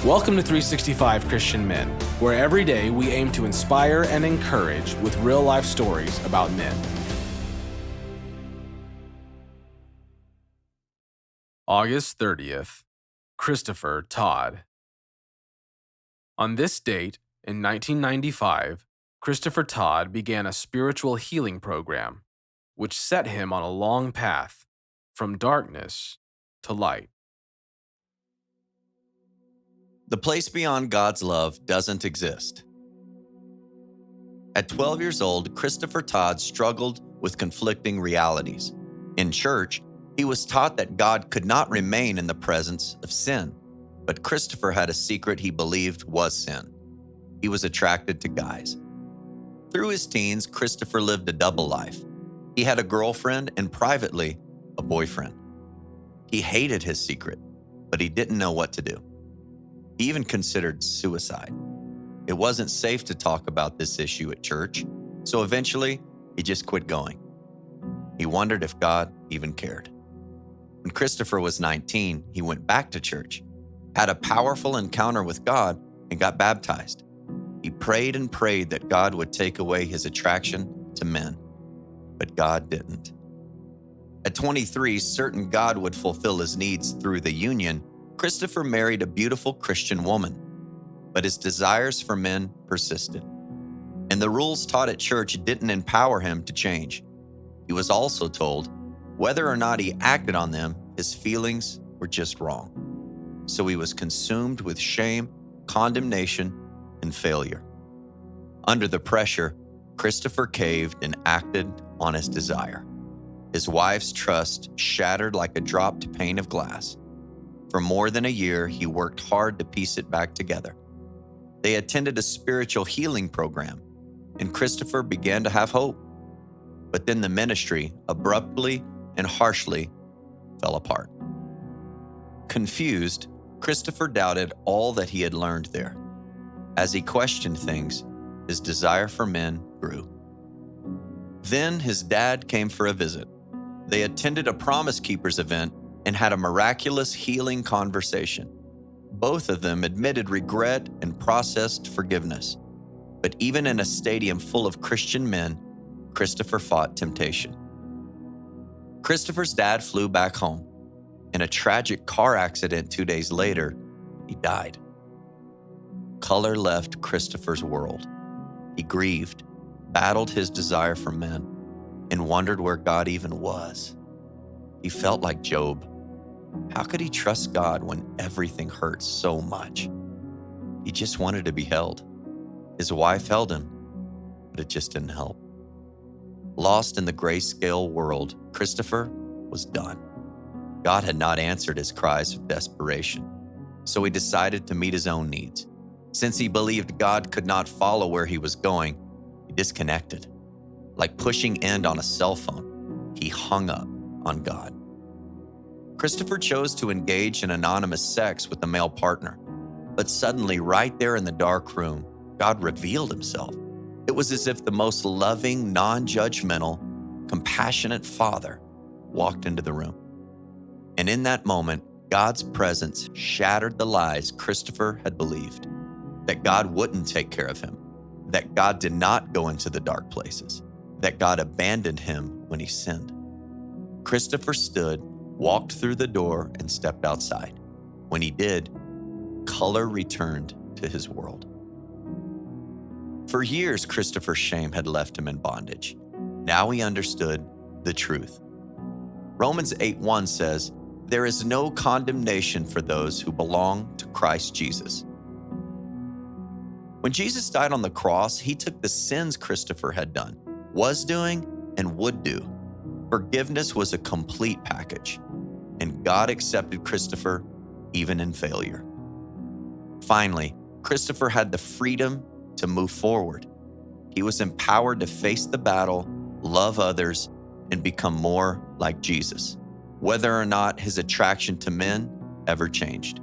Welcome to 365 Christian Men, where every day we aim to inspire and encourage with real-life stories about men. August 30th, Christopher Todd. On this date, in 1995, Christopher Todd began a spiritual healing program, which set him on a long path from darkness to light. The place beyond God's love doesn't exist. At 12 years old, Christopher Todd struggled with conflicting realities. In church, he was taught that God could not remain in the presence of sin, but Christopher had a secret he believed was sin. He was attracted to guys. Through his teens, Christopher lived a double life. He had a girlfriend and privately, a boyfriend. He hated his secret, but he didn't know what to do. He even considered suicide. It wasn't safe to talk about this issue at church, so eventually he just quit going. He wondered if God even cared. When Christopher was 19, he went back to church, had a powerful encounter with God, and got baptized. He prayed and prayed that God would take away his attraction to men, but God didn't. At 23, certain God would fulfill his needs through the union, Christopher married a beautiful Christian woman, but his desires for men persisted. And the rules taught at church didn't empower him to change. He was also told whether or not he acted on them, his feelings were just wrong. So he was consumed with shame, condemnation, and failure. Under the pressure, Christopher caved and acted on his desire. His wife's trust shattered like a dropped pane of glass. For more than a year, he worked hard to piece it back together. They attended a spiritual healing program, and Christopher began to have hope. But then the ministry abruptly and harshly fell apart. Confused, Christopher doubted all that he had learned there. As he questioned things, his desire for men grew. Then his dad came for a visit. They attended a Promise Keepers event and had a miraculous healing conversation. Both of them admitted regret and processed forgiveness. But even in a stadium full of Christian men, Christopher fought temptation. Christopher's dad flew back home. In a tragic car accident 2 days later, he died. Color left Christopher's world. He grieved, battled his desire for men, and wondered where God even was. He felt like Job. How could he trust God when everything hurts so much? He just wanted to be held. His wife held him, but it just didn't help. Lost in the grayscale world, Christopher was done. God had not answered his cries of desperation, so he decided to meet his own needs. Since he believed God could not follow where he was going, he disconnected. Like pushing end on a cell phone, he hung up on God. Christopher chose to engage in anonymous sex with a male partner, but suddenly, right there in the dark room, God revealed himself. It was as if the most loving, non-judgmental, compassionate father walked into the room. And in that moment, God's presence shattered the lies Christopher had believed, that God wouldn't take care of him, that God did not go into the dark places, that God abandoned him when he sinned. Christopher stood, walked through the door, and stepped outside. When he did, color returned to his world. For years, Christopher's shame had left him in bondage. Now he understood the truth. Romans 8:1 says, "There is no condemnation for those who belong to Christ Jesus." When Jesus died on the cross, he took the sins Christopher had done, was doing, and would do. Forgiveness was a complete package, and God accepted Christopher even in failure. Finally, Christopher had the freedom to move forward. He was empowered to face the battle, love others, and become more like Jesus, whether or not his attraction to men ever changed.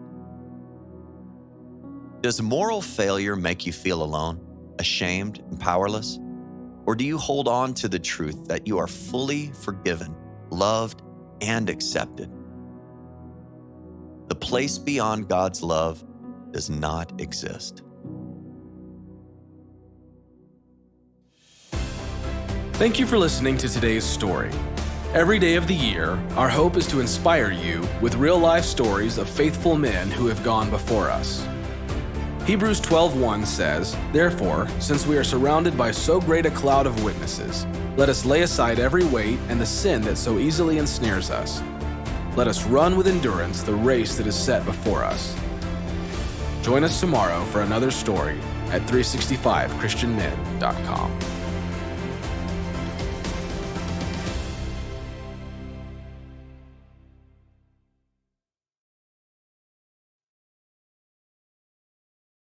Does moral failure make you feel alone, ashamed, and powerless? Or do you hold on to the truth that you are fully forgiven, loved, and accepted? The place beyond God's love does not exist. Thank you for listening to today's story. Every day of the year, our hope is to inspire you with real-life stories of faithful men who have gone before us. Hebrews 12:1 says, "Therefore, since we are surrounded by so great a cloud of witnesses, let us lay aside every weight and the sin that so easily ensnares us. Let us run with endurance the race that is set before us." Join us tomorrow for another story at 365christianmen.com.